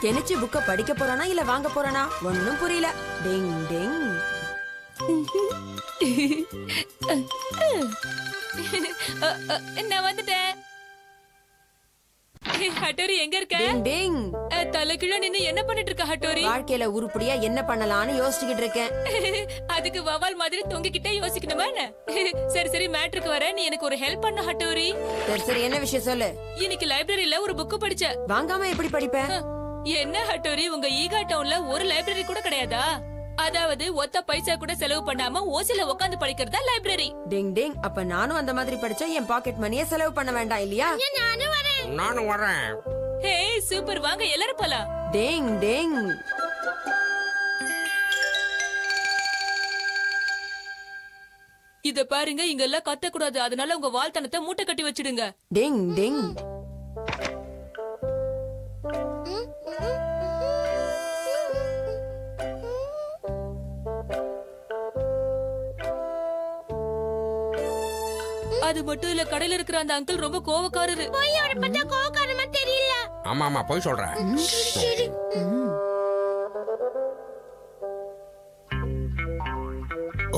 Kenichi புக்க படிக்க போறானா இல்ல வாங்க போறானா ஒன்னும் புரியல. டிங் டிங். நான் வந்துட்டேன். ஹட்டோரி எங்க இருக்க? டிங் டிங். தலைக்குள்ள நின்னு என்ன பண்ணிட்டு இருக்க ஹட்டோரி? வாழ்க்கையில உருப்படியா என்ன பண்ணலாம்னு யோசிச்சுக்கிட்டு இருக்கேன். அதுக்கு வவால் மாதிரி தொங்கிக்கிட்டே யோசிக்கணுமா என்ன? சரி சரி மேட்ருக்கு வர, நீ எனக்கு ஒரு ஹெல்ப் பண்ண ஹட்டோரி. சரி சரி என்ன விஷயம் சொல்லு. இன்னைக்கு லைப்ரரியில ஒரு புக் படிச்ச. வாங்காம எப்படி படிப்பேன்? என்ன ஹட்டோரி, உங்க ஈகா டவுன்ல ஒரு லைப்ரரி கூட கிடையாதா? அதாவது ஒத்த பைசா கூட செலவு பண்ணாம ஓசில உட்காந்து படிக்கிறதா லைப்ரரி. டிங் டிங். அப்ப நானும் அந்த மாதிரி படிச்சா என் பாக்கெட் மணியை செலவு பண்ண வேண்டாம் இல்லையா? நானும் வரேன். ஹே சூப்பர், வாங்க எல்லாரும் போலாம். டிங் டிங். இத பாருங்க, இங்க எல்லாம் கத்த கூடாது, அதனால உங்க வாழ்த்தனத்தை மூட்டை கட்டி வச்சிடுங்க. டிங் டிங். அது மட்டும் இல்ல, கடையில இருக்கிற அந்த அங்கிள் ரொம்ப கோவக்காரரு. தெரியல. ஆமா ஆமா போய் சொல்றேன்.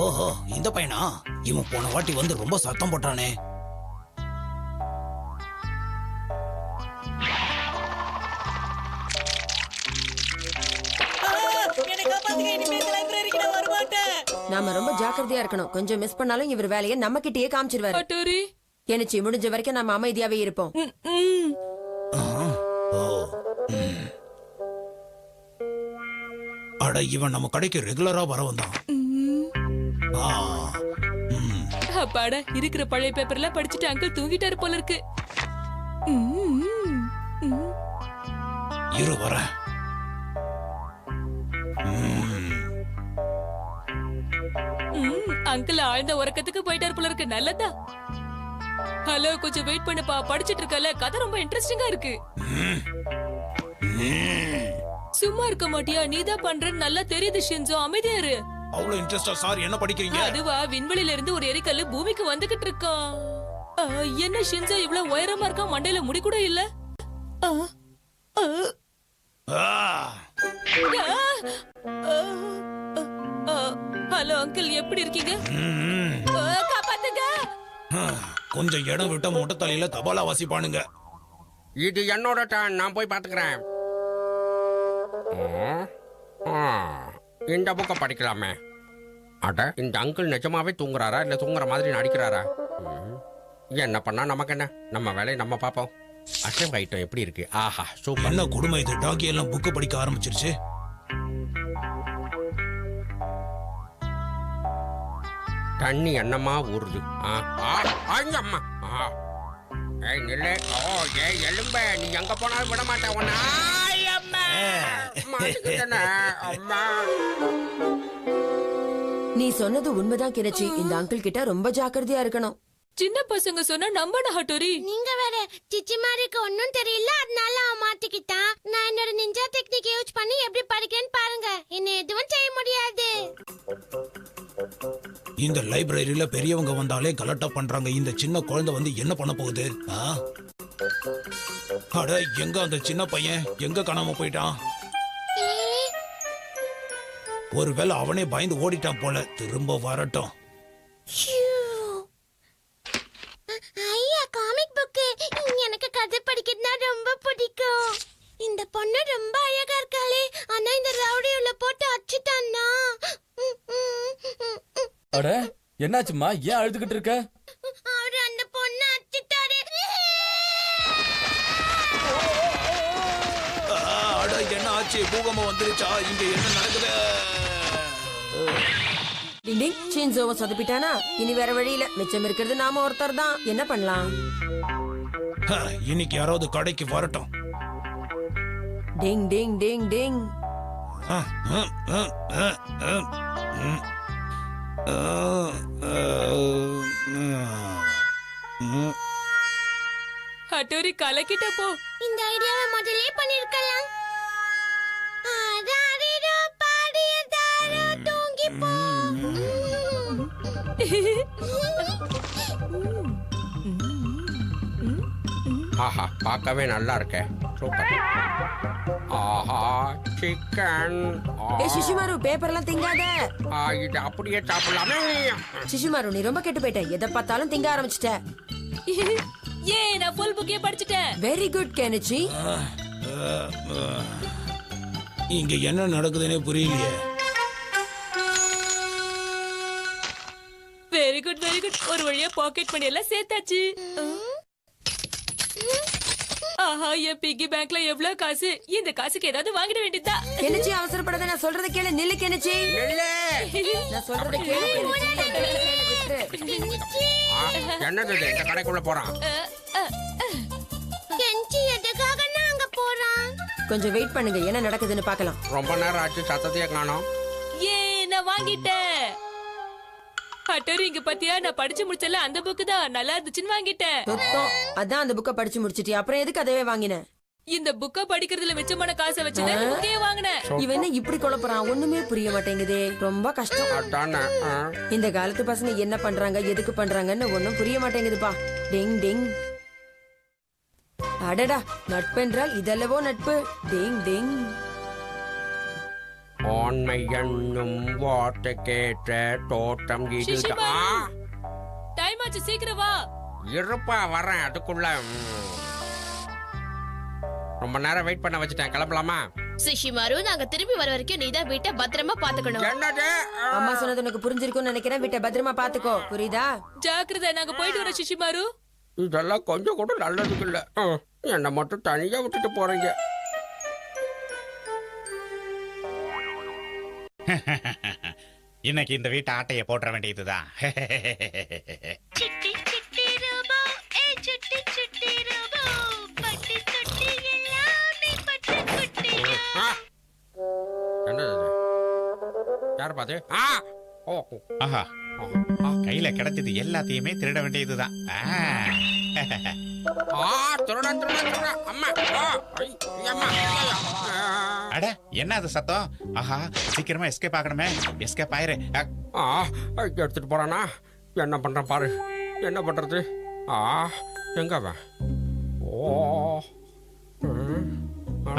ஓஹோ, இந்த பையனா? இவன் போன வாட்டி வந்து ரொம்ப சத்தம் போட்டானே. நாம ரொம்ப ஜாக்கிரதையா இருக்கணும். கொஞ்சம் மிஸ் பண்ணாலும் இவர் வேலையை நம்ம கிட்டயே காமிச்சிருவாரு. ஹட்டோரி கெனிச்சு முடிஞ்ச வரைக்கும் நம்ம அமைதியாவே இருப்போம். அட, இவன் நம்ம கடைக்கு ரெகுலரா வர வந்தான். அப்பாடா, இருக்கிற பழைய பேப்பர்ல படிச்சுட்டு அங்கிள் தூங்கிட்டாரு போல இருக்கு. இரு வர. அங்கிள் ஆழ்ந்த உறக்கத்துக்கு போயிட்டாரு போல இருக்கு. நல்லதா. ஹலோ, கொஞ்சம் வெயிட் பண்ணுப்பா, படிச்சிட்டு இருக்கல, கதை ரொம்ப இன்ட்ரெஸ்டிங்கா இருக்கு. சும்மா இருக்க மாட்டியா? நீதான் பண்றன்னு நல்லா தெரியுது ஷின்சோ, அமைதியா இரு. அவ்வளவு இன்ட்ரெஸ்டா சார் என்ன படிக்கிறீங்க? அதுவா, விண்வெளியில இருந்து ஒரு எரிக்கல்லு பூமிக்கு வந்துகிட்டு இருக்கான். என்ன ஷின்சோ இவ்வளவு உயரமா இருக்கான், மண்டையில முடி கூட இல்ல. ஹலோ அங்கிள், எப்படி இருக்கீங்க? காப்பாத்துங்க. கொஞ்சம் இடம் விட்ட மொட்டை தலையில தபாலா வாசிப்பானுங்க. இது என்னோட டர்ன், நான் போய் பாத்துக்கிறேன். இந்த புக்கை படிக்கலாமே. அட, இந்த அங்கிள் நிஜமாவே தூங்குறாரா இல்ல தூங்குற மாதிரி நடிக்கிறாரா? என்ன பண்ணா நமக்கு என்ன, நம்ம வேலையை நம்ம பாப்போம். அசைவ ஐட்டம் எப்படி இருக்கு? ஆஹா சூப்பர். என்ன கொடுமை இது, டாகி எல்லாம் புக்கு படிக்க ஆரம்பிச்சிருச்சு. தண்ணி என்னமா ஊறுது. அம்மா ஏய் நில்லே. ஓ ஏய் எலும்ப, நீ எங்க போனாலும் விட மாட்டேன் உன்னை. அம்மா நீ சொன்னது உண்மைதான் கெனிச்சு. இந்த அங்கிள் கிட்ட ரொம்ப ஜாக்கிரதையா இருக்கணும். சின்ன பசங்க சொன்னா நம்பணும் ஹட்டோரி. நீங்க வேற சிச்சிமாரிக்கு ஒன்னும் தெரியல, அதனால அவன் மாட்டிக்கிட்டான். நான் என்னோட நிஞ்சா டெக்னிக் யூஸ் பண்ணி எப்படி படிக்கிறேன்னு பாருங்க. என்ன எதுவும் செய்ய முடியாது. இந்த லைப்ரரியில பெரியவங்க வந்தாலே கலட்டா பண்றாங்க. இந்த சின்ன குழந்தை வந்து என்ன பண்ண போகுது? அட, எங்க அந்த சின்ன பையன் எங்க காணாம போயிட்டான்? ஒருவேளை அவனே பயந்து ஓடிட்டான் போல. திரும்ப வரட்டும். ஐயா, காமிக் புக். எனக்கு கதை படிக்கிறதுனா ரொம்ப பிடிக்கும். இந்த பொண்ணு ரொம்ப அழகா இருக்காளே, ஆனா இந்த ரவுடி உள்ள போட்டு அடிச்சிட்டான்னா. அட, என்னாச்சுமா? ஏன் அழுதுகிட்டு இருக்க? அவரு அந்த பொண்ணு அடிச்சிட்டாரு. அட, என்ன ஆச்சு? பூகம்பம் வந்துருச்சா? இங்க என்ன நடக்குது? டிங் டிங். ஷின்சோவை சொதப்பிட்டானா? இனி வேற வழி இல்ல, மிச்சம் இருக்கிறது நாம ஒருத்தர் தான். என்ன பண்ணலாம்? இன்னைக்கு யாராவது கடைக்கு வரட்டும். டிங் டிங் டிங் டிங். ஹட்டோரி கலக்கிட்ட போ. இந்த ஐடியாவை முதல்ல பண்ணிருக்கலாம். ஆராரிரோ பாடியதாரோ தூங்கி போ. ஆஹா பார்க்கவே நல்லா இருக்கே. சூப்பர். ஆஹா சிக்கன். ஏ சிசுமாரு பேப்பர்லாம் திங்காத. இது அப்படியே சாப்பிடலாமே. சிசுமாரு நீ ரொம்ப கெட்டு போயிட்ட, எதை பார்த்தாலும் திங்க ஆரம்பிச்சிட்ட. ஏ நான் ஃபுல் புக்கே படிச்சிட்டேன். Very good Kenichi. இங்க என்ன நடக்குதுன்னே புரியலையே. Very good very good. ஒரு வழியா பாக்கெட் மணி எல்லாம் சேர்த்தாச்சு. ஆஹா என் பிக்கி பேங்க்ல எவ்வளவு காசு. இந்த காசுக்கு ஏதாவது வாங்கிட வேண்டியதா. கெனிச்சி அவசரப்படாத, நான் சொல்றத கேளு. நில்லு கெனிச்சி, நான் சொல்றத கேளு கெனிச்சி. என்னது இது? இந்த கடைக்குள்ள போறான். கெஞ்சி எதுக்காக நாங்க போறோம்? கொஞ்சம் வெயிட் பண்ணுங்க, என்ன நடக்குதுன்னு பார்க்கலாம். ரொம்ப நேரம் ஆச்சு, சத்தத்தையே காணோம். ஏ நான் வாங்கிட்டேன். பட்டோரி இங்க பாத்தியா, நான் படிச்சு முடிச்சல அந்த புக்கு தான் நல்லா இருந்துச்சுன்னு வாங்கிட்டேன். சுத்தம். அதான் அந்த புக்கை படிச்சு முடிச்சிட்டியா, அப்புறம் எதுக்கு அதவே வாங்கின? இந்த புக்க படிக்கிறதுல மிச்சமான காசை வச்சு தான் புக்கே வாங்கினேன். இவன் என்ன இப்படி குழப்பறான், ஒண்ணுமே புரிய மாட்டேங்குதே. ரொம்ப கஷ்டம். அதானே. இந்த காலத்து பசங்க என்ன பண்றாங்க, எதுக்கு பண்றாங்கன்னு ஒண்ணும் புரிய மாட்டேங்குதுப்பா. டிங் டிங். அடடா, நட்பென்றால் இதல்லவோ நட்பு. டிங் டிங். ஆண்மை என்னும் வார்த்தை கேட்ட தோட்டம் இது. சிசுமா. டைம் ஆச்சு, சீக்கிரம் வா. இருப்பா வரேன். அதுக்குள்ள ரொம்ப நேரம் வெயிட் பண்ண வச்சுட்டேன். கிளம்பலாமா? சிஷிமாரு, நாங்க திரும்பி வர வரைக்கும் நீதான் வீட்டை பத்திரமா பாத்துக்கணும். என்னது? அம்மா சொன்னது உனக்கு புரிஞ்சிருக்கும்னு நினைக்கிறேன். வீட்டை பத்திரமா பாத்துக்கோ, புரியுதா? ஜாக்கிரதை, நாங்க போயிட்டு வரோம் சிஷிமாரு. இதெல்லாம் கொஞ்சம் கூட நல்லதுக்கு இல்ல. என்னை மட்டும் தனியா விட்டுட்டு போறீங்க. இன்னைக்கு இந்த வீட்டு ஆட்டைய போட்டுற வேண்டியதுதான். சிட்டி சிட்டி ரோபோ, ஏ சிட்டி சிட்டி ரோபோ, பட்டி தொட்டி எல்லாமே பட்டு குட்டியா. என்னது இது? யார் பாத்து? ஆஹா, கையில கிடைச்சது எல்லாத்தையுமே திருட வேண்டியதுதான். திருடன் திருடன் திருடன். அம்மா. அம்மா. அட என்ன அது சத்தம்? ஆஹா, சீக்கிரமா எஸ்கேப் ஆகணுமே. எஸ்கேப் ஆயிரு. எடுத்துட்டு போறானா? என்ன பண்றான் பாரு. என்ன பண்றது? எங்க அவன்?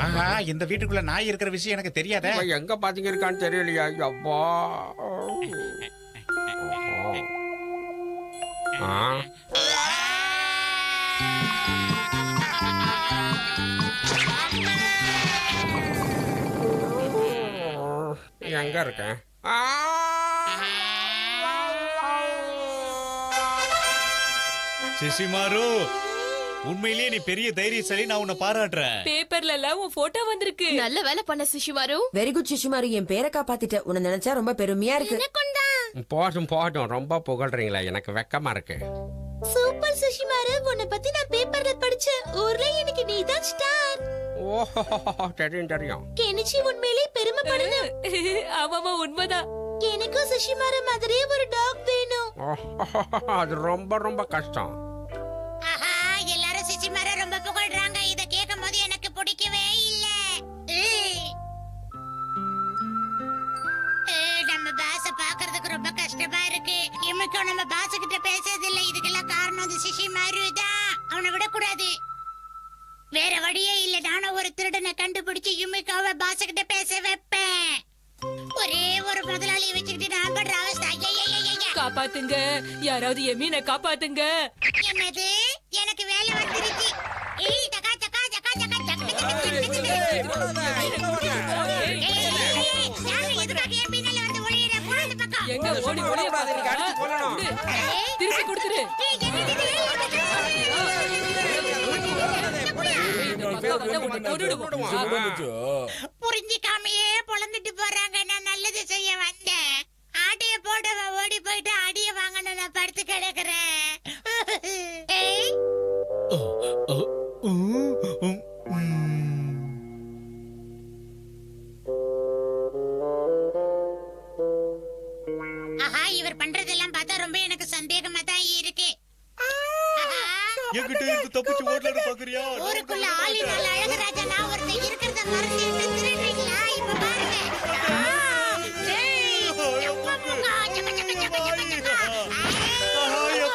ஆஹா, இந்த வீட்டுக்குள்ள நாய் இருக்கிற விஷயம் எனக்கு தெரியாதே. இவன் எங்க பாத்தீங்க இருக்கான்னு தெரியலையா? அப்பா. எங்க இருக்கேன்? சிசிமாரு, உண்மையிலேயே நீ பெரிய தைரியசாலி, நான் உன்னை பாராட்டுறேன். பேப்பர்ல எல்லாம் உன் போட்டோ வந்திருக்கு. நல்ல வேலை பண்ண சிஷிமாரு. வெரி குட் சிசுமாரு, என் பேரை காப்பாத்திட்ட. உன்னை நினைச்சா ரொம்ப பெருமையா இருக்கு. போதும் போதும், ரொம்ப புகழ்றீங்களா? எனக்கு வெக்கமா இருக்கு. சூப்பர் சுஷிமாரு, உன்னை பத்தி நான் பேப்பர்ல படிச்சேன். ஊர்ல எனக்கு நீதான் ஸ்டார். ஓஹோ, தெரியும் தெரியும். கெனிச்சி உண்மையிலே பெருமைப்படணும். ஆமாமா, உண்மைதான். எனக்கும் சுஷிமாரு மாதிரியே ஒரு டாக் வேணும். அது ரொம்ப ரொம்ப கஷ்டம். ஆஹா, எல்லாரும் சுஷிமாரை ரொம்ப புகழ்றாங்க. இத கேட்கும்போது எனக்கு பிடிக்கவே இல்ல. நம்ம பாச பாக்குறதுக்கு ரொம்ப கஷ்டமா இருக்கு. இம்மிக்கும் நம்ம பாச கிட்ட பேசுறது இல்ல. இதுக்கெல்லாம் காரணம் அந்த சுஷிமாரு தான். அவனை விடக்கூடாது. வேற வழியே இல்ல. நானும் ஒரு திருடனை கண்டுபிடிச்சு யுமிக்காவை பாச கிட்ட பேச வைப்பேன். ஒரே ஒரு முதலாளியை வச்சுக்கிட்டு நான் படுற அவஸ்தை. காப்பாத்துங்க, யாராவது எமீனை காப்பாத்துங்க. என்னது? எனக்கு வேலை வந்துருச்சு. ஏய், டகா டகா டகா டகா டகா எங்க ஓடி ஓடி திருப்பி கொடுத்துரு. புரிஞ்சிக்காமையே பொழந்துட்டு போறாங்க. நான் நல்லது செய்ய வந்தேன். ஆட்டைய போட்டவ ஓடி போயிட்டு அடிய வாங்கன்னு நான் படுத்து கிடக்குறேன். ஆஹா, இவர் பண்றதெல்லாம் பார்த்தா ரொம்ப எனக்கு சந்தேகமா தான் இருக்கு. என்கிட்ட இருந்து தப்பிச்சு ஓடலான்னு பாக்குறியா? ஊருக்குள்ள ஆளினால் அழகராஜா நான் ஒருத்தன் இருக்கிறத மறந்து என்ன திருடுறீங்களா? இப்ப பாருங்க.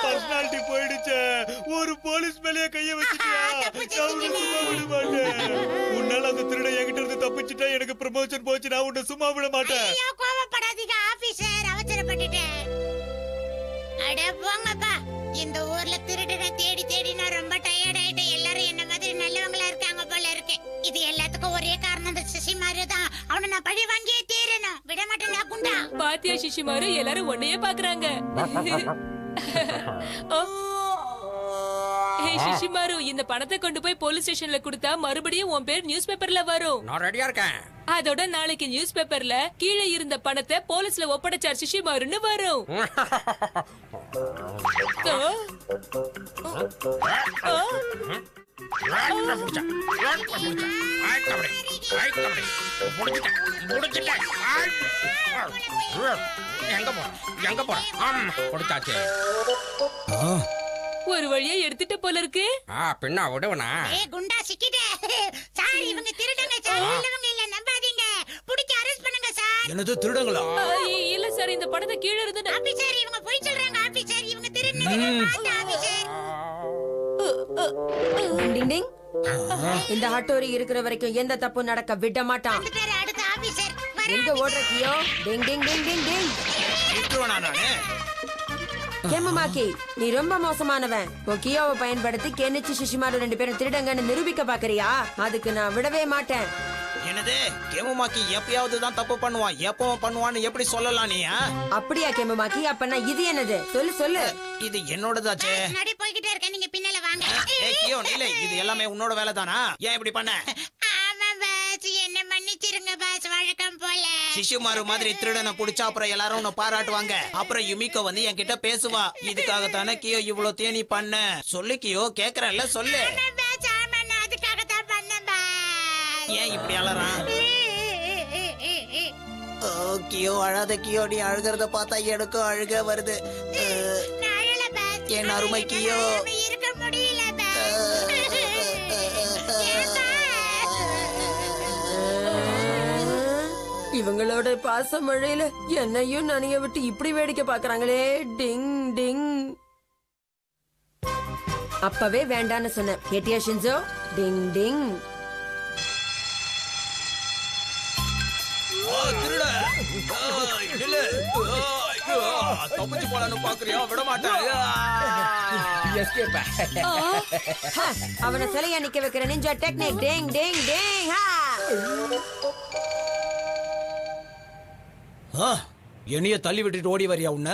பர்சனாலிட்டி போயிடுச்சு. ஒரு போலீஸ் மேலேயே கைய வச்சுட்டியா? செஞ்சுட்டேன். விட மாட்டேன். உன்னால அந்த திருட என்கிட்ட இருந்து தப்பிச்சுட்டா எனக்கு ப்ரமோஷன் போச்சு. நான் உன்னை சும்மா விட மாட்டேன். ஐயோ, கோவப்படாதீங்க ஆபீசர், அவசரப்பட்டுட்டேன். அட போங்கப்பா, இந்த ஊர்ல திருடனை தேடி தேடி நான் ரொம்ப டயர்ட் ஆயிட்டேன். எல்லாரும் என்ன மாதிரி நல்லவங்களா இருக்காங்க போல இருக்கு. இது எல்லாத்துக்கும் ஒரே காரணம் இந்த சிசி மாதிரிதான். அவனை நான் பழி வாங்கியே தீரணும். விட மாட்டேன் நான் குண்டா. பாத்தியா சிஷிமாரு, எல்லாரும் உன்னையே பாக்குறாங்க. ஓ. ஹே சிஷிமாரு, இந்த பணத்தை கொண்டு போய் போலீஸ் ஸ்டேஷன்ல கொடுத்தா மறுபடியும் உன் பேர் நியூஸ் பேப்பர்ல வரும். நான் ரெடியா இருக்கேன். அதோட நாளைக்கு நியூஸ் பேப்பர்ல கீழே இருந்த பணத்தை போலீஸ்ல ஒப்படைச்சார் சிஷிமாருன்னு வரும். எங்க போற? கொடுத்தாச்சு. ஒரு வழியா எடுத்துட்ட போல இருக்கு. பின்னா விடுவனா? ஏய் குண்டா, சிக்கிட்டே. சார், இவங்க திருடங்க சார். நல்லவங்க இல்ல, நம்பாதீங்க. புடிச்சு அரெஸ்ட் பண்ணுங்க சார். என்னது திருடங்களா? இல்ல சார், இந்த பணத்தை கீழே இருந்து ஆபீசர், இவங்க போய் சொல்றாங்க ஆபீசர். இவங்க திருடங்க ஆபீசர். டிங் டிங். இந்த ஹட்டோரி இருக்கிற வரைக்கும் எந்த தப்பும் நடக்க விட மாட்டான். வந்துட்டாரு அடுத்த ஆபீசர். எங்க ஓடுற கியோ? டிங் டிங் டிங் டிங் டிங். விட்டுருவேனா நானு? கேமமாக்கி, நீ ரொம்ப மோசமானவன். உன் கியோவை பயன்படுத்தி கெனிச்சு சிஷிமாரு 2 பேரும் திருடங்கன்னு நிரூபிக்க பாக்குறியா? அதுக்கு நான் விடவே மாட்டேன். என்னது? கேமுமாக்கி எப்பயாவது தான் தப்பு பண்ணுவான். எப்பவும் பண்ணுவான்னு எப்படி சொல்லலாம் நீ? அப்படியா கேமமாக்கி? அப்பனா இது என்னது? சொல்லு சொல்லு. இது என்னோடதாச்சே. நடி போய்கிட்டே இருக்க, நீங்க பின்னால வாங்க. ஏய் கியோ, நில்லை. இது எல்லாமே உன்னோட வேலை தானா? ஏன் இப்படி பண்ண? ஆமா பாஸ், என்ன மன்னிச்சிருங்க பாஸ், வழக்கம் போல. சிஷுமாரு மாதிரி திருடனை புடிச்சா அப்புறம் எல்லாரும் உன்னை பாராட்டுவாங்க. அப்புறம் யுமிகோ வந்து என்கிட்ட பேசுவா. இதுக்காகத்தானே கியோ இவ்வளவு தேனி பண்ண. சொல்லு கியோ, கேக்குறல்ல, சொல்லு. ஆமா பாஸ், ஆமா, நான் அதுக்காகத்தான் பண்ணேன் பாஸ். ஏன் இப்படி அலறான்? கியோ அழாத கியோ, நீ அழுகிறத பார்த்தா எனக்கும் அழுக வருது. நான் அழல பாஸ். என் அருமை கியோ. என்னால இருக்க முடியல பாஸ். இவங்களோட பாச மழையில என்னையும் நனைய விட்டு இப்படி வேடிக்கை பாக்குறாங்களே. டிங் டிங். அப்பவே வேண்டான்னு சொன்னேன். கேட்டியா ஷின்சோ? டிங் டிங். தப்பிச்சு போலான்னு பாக்குறியா? விட மாட்டேன். அவனை சிலையா நிக்க வைக்கிற நிஞ்சா டெக்னிக். டிங் டிங் டிங். என்னைய தள்ளி விட்டுட்டு ஓடி வரியா உன்ன?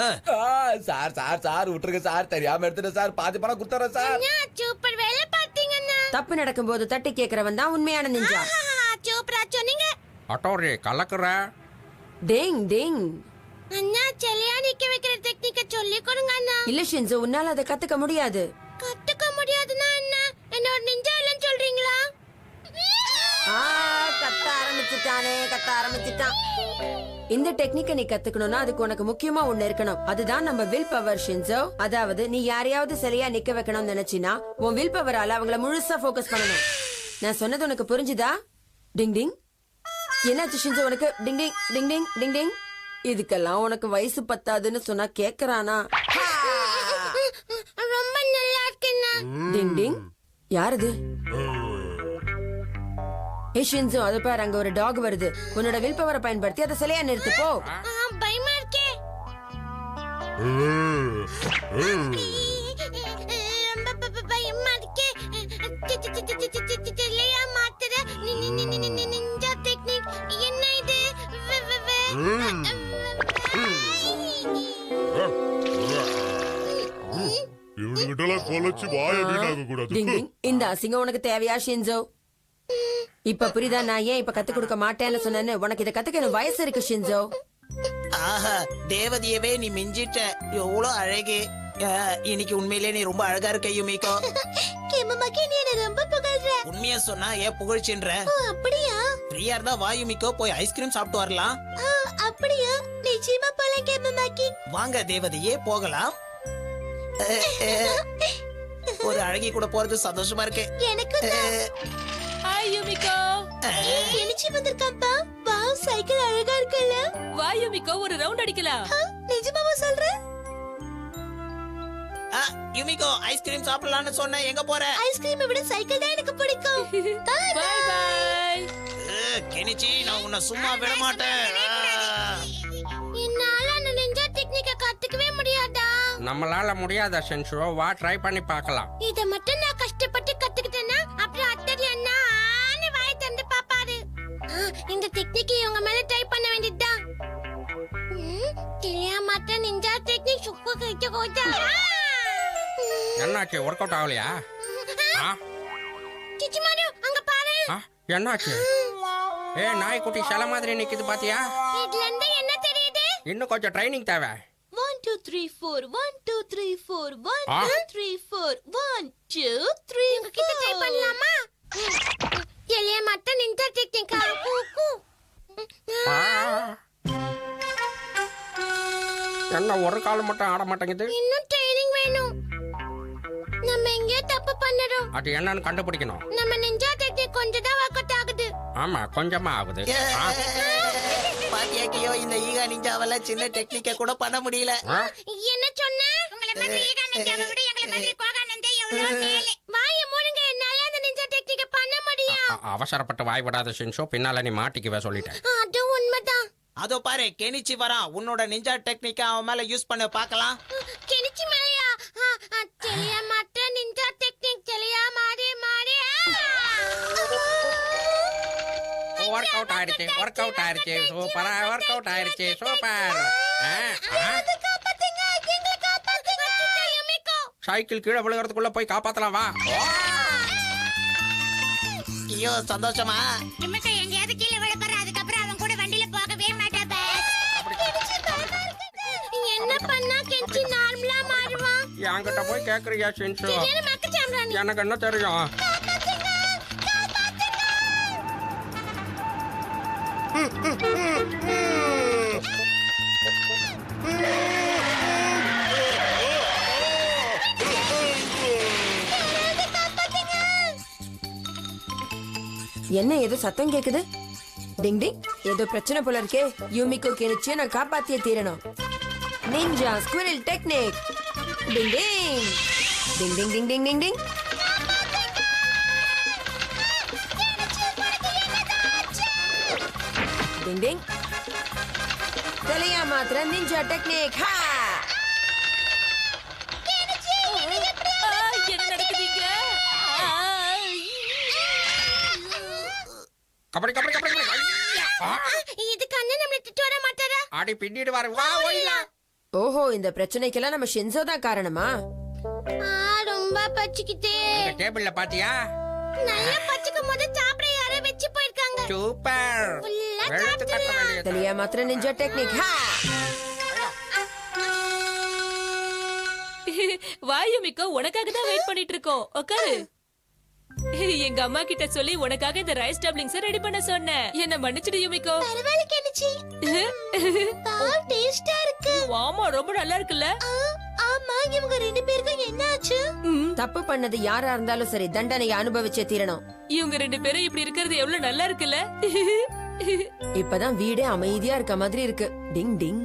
சார் சார் சார் விட்டுருங்க சார், தெரியாம எடுத்துட்டேன் சார். பாதி பணம் குடுத்துறேன் சார். சூப்பர் வேலை பாத்தீங்கண்ணா. தப்பு நடக்கும் போது தட்டி கேக்குறவன் தான் உண்மையான நிஞ்சா. சூப்பரா சொன்னீங்க அட்டோரி கலக்குற. டிங் டிங். அண்ணா, செல்லையா நிக்க வைக்கிற டெக்னிக்க சொல்லி கொடுங்க அண்ணா. இல்ல ஷின்சோ, உன்னால அதை கத்துக்க முடியாது. கத்துக்க முடியாதுன்னா என்ன? என்ன ஒரு நிஞ்சா இல்லன்னு சொல்றீங்களா? கத்த ஆரம்பிச்சுட்டானே, கத்த ஆரம்பிச்சுட்டான். இந்த டெக்னிக்கை நீ கத்துக்கணும்னா அதுக்கு உனக்கு முக்கியமா ஒண்ணு இருக்கணும். அதுதான் நம்ம வில் பவர் ஷின்சோ. அதாவது நீ யாரையாவது சிலையா நிக்க வைக்கணும்னு நினைச்சினா உன் வில் பவரால அவங்கள முழுசா போக்கஸ் பண்ணணும். நான் சொன்னது உனக்கு புரிஞ்சுதா? டிங் டிங். என்னாச்சு ஷின்சோ உனக்கு? டிங் டிங் டிங் டிங் டிங் டிங். இதுக்கெல்லாம் உனக்கு வயசு பத்தாதுன்னு சொன்னா கேக்குறானா? ரொம்ப நல்லா இருக்குண்ணா. டிங் டிங். யாரது? ஏ ஷின்சோ, அது பாரு, அங்க ஒரு டாக் வருது. உன்னோட வில் பவரை பயன்படுத்தி அதை சிலையா நிறுத்து போ. பயமா இருக்கே. ரொம்ப பயமா இருக்கே. சிலையா மாத்துற நிஞ்சா டெக்னிக். என்ன இது? இவனுகிட்டலாம் கொலைச்சு வாய வீணாக கூடாது. டிங் டிங். இந்த அசிங்கம் உனக்கு தேவையா ஷின்சோ? இப்ப புரியுதா நான் ஏன் இப்ப கத்து கொடுக்க மாட்டேன்னு சொன்னேன்னு? உனக்கு இதை கத்துக்க எனக்கு வயசு இருக்கு ஷின்சோ. ஆஹா, தேவதையவே நீ மிஞ்சிட்ட. எவ்வளவு அழகு. இன்னைக்கு உண்மையிலே நீ ரொம்ப அழகா இருக்க யுமிகோ. கேமமாக்கி, நீ என்ன ரொம்ப புகழ்ற. உண்மையா சொன்னா ஏன் புகழ்ச்சின்ற? அப்படியா? ஃப்ரீயா இருந்தா வா யுமிகோ, போய் ஐஸ்கிரீம் சாப்பிட்டு வரலாம். அப்படியா? நிச்சயமா போலாம் கேமமாக்கி. வாங்க தேவதையே, போகலாம். ஒரு அழகி கூட போறது சந்தோஷமா இருக்கு எனக்கு. Hi Yumiko. கெனிச்சி வந்திருக்காப்பா. வாவ், சைக்கிள் அழகா இருக்குல்ல. வா யுமிகோ, ஒரு ரவுண்ட் அடிக்கலாம். நிஜமாவா சொல்ற? யுமிகோ ஐஸ்கிரீம் சாப்பிடலாம்னு சொன்னேன், எங்க போற? ஐஸ்கிரீமை விட சைக்கிள் தான் எனக்கு பிடிக்கும். By by. கெனிச்சி, நான் உன்னை சும்மா விட மாட்டேன். என்னால அந்த நிஞ்சா டெக்னிக்க கத்துக்கவே முடியாதா? நம்மளால முடியாத சென்சோ, வா ட்ரை பண்ணி பார்க்கலாம். இத மட்டும் நான் கஷ்டப்பட்டு கத்துக்கிட்டேன்னா அப்புறம் அத்தர் என்ன ஆனே வாய் தந்து பாப்பாரு. இந்த டெக்னிக் இவங்க மேல ட்ரை பண்ண வேண்டியதுதான். தெரியாம நிஞ்சா டெக்னிக் சுக்கு கிட்ட கோதா. என்னாச்சு, ஒர்க் அவுட் ஆகலையா? சிச்சிமாரு அங்க பாரு. என்னாச்சு? நாய்க்குட்டி சில மாதிரி நிக்குது பாத்தியா? இதுல இருந்து என்ன தெரியுது? இன்னும் கொஞ்சம் ட்ரைனிங் தேவை. 1 2 3 4 1 2 3 4 1 2 3 4 1 2 3 உங்க கிட்ட ட்ரை பண்ணலாமா? தெரியாம நிஞ்சா டெக்னிக் கூக்கு. என்ன ஒரு கால் மட்டும் ஆட மாட்டேங்குது? இன்னும் ட்ரைனிங் வேணும். நம்ம எங்க தப்பு பண்ணறோம்? அது என்னன்னு கண்டுபிடிக்கணும். நம்ம நிஞ்சா டெக்னிக் கொஞ்சம் தான் ஒர்க் அவுட் ஆகுது. ஆமா, கொஞ்சமா ஆகுது. பாத்தியா கியோ, இந்த ஈகா நிஞ்சாவால சின்ன டெக்னிக்க கூட பண்ண முடியல. என்ன சொன்ன? உங்களை மாதிரி ஈகா நிஞ்சாவை விட எங்களை மாதிரி கோகா நிஞ்சா எவ்வளவு மேலே. வாய மூடுங்க, என்னால அந்த நிஞ்சா டெக்னிக்க பண்ண முடியும். அவசரப்பட்டு வாய் விடாத சென்சோ, பின்னால நீ மாட்டிக்குவே சொல்லிட்டேன். அது உண்மைதான். அதோ பாரு, கெனிச்சி வரான். உன்னோட நிஞ்சா டெக்னிக்க அவன் மேல யூஸ் பண்ண பார்க்கலாம். கெனிச்சி மேலையா? தெரியாம நிஞ்சா டெக்னிக் தெரியா மாறி மாறி. ஒர்க் அவுட் ஆயிருச்சு, ஒர்க் அவுட் ஆயிருச்சு, சூப்பரா ஒர்க் அவுட் ஆயிருச்சு, சூப்பர். சைக்கிள் கீழே விழுகிறதுக்குள்ள போய் காப்பாத்தலாம், வா. கியோ, சந்தோஷமா? யுமிகோ எங்கயாவது கீழே விழ போற, அதுக்கப்புறம் அவன் கூட வண்டியில போகவே மாட்டா பாஸ். என்ன பண்ணா கெஞ்சி நார்மலா மாறுவான்? என்கிட்ட போய் கேக்குறியா சென்சோ? என்ன மக்க சாம்ரானி? எனக்கு என்ன தெரியும்? என்ன ஏதோ சத்தம் கேக்குது? டிங் டிங், ஏதோ பிரச்சனை போல இருக்கே. யூமிகோ கெனிச்சியை நான் காப்பாத்தியே தீரணும். Ninja squirrel technique. Ding ding ding ding ding ding ding ding. Ding ding. தெரியா மாத்திர நிஞ்சா டெக்னிக். ஹா! என்ன நடக்குதுங்க? கபடி கபடி கபடி கபடி. இதுக்கு அண்ணன் நம்மள திட்டு வர மாட்டாரா? ஆடி பின்னிட்டு வர, வா ஓடிலாம். ஓஹோ, இந்த பிரச்சனைக்கெல்லாம் நம்ம ஷின்சோ தான் காரணமா? ரொம்ப பச்சிக்கிட்டே. இந்த டேபிள்ல பாத்தியா? நல்லா பச்சிக்கும் போது சாப்பிட யாரோ வெச்சு போயிருக்காங்க. சூப்பர். ஃபுல்லா வெளுத்து கட்ட வேண்டியது. தெரியா மாத்திர நிஞ்சா டெக்னிக். ஹா! வா யுமிகோ, உனக்காக தான் வெயிட் பண்ணிட்டு இருக்கோம். உட்காரு. எங்க அம்மா கிட்ட சொல்லி உனக்காக இந்த ரைஸ் டப்ளிங்ஸ் ரெடி பண்ண சொன்னேன். என்ன மன்னிச்சிடு யுமிகோ. பரவாயில்லை கெனிச்சி. பால் டேஸ்டா இருக்கு. ஆமா, ரொம்ப நல்லா இருக்குல்ல? ஆமா, இவங்க ரெண்டு பேருக்கும் என்ன ஆச்சு? தப்பு பண்ணது யாரா இருந்தாலும் சரி, தண்டனையை அனுபவிச்சே தீரணும். இவங்க ரெண்டு பேரும் இப்படி இருக்கிறது எவ்வளவு நல்லா இருக்குல்ல? இப்பதான் வீடே அமைதியா இருக்க மாதிரி இருக்கு. டிங் டிங்.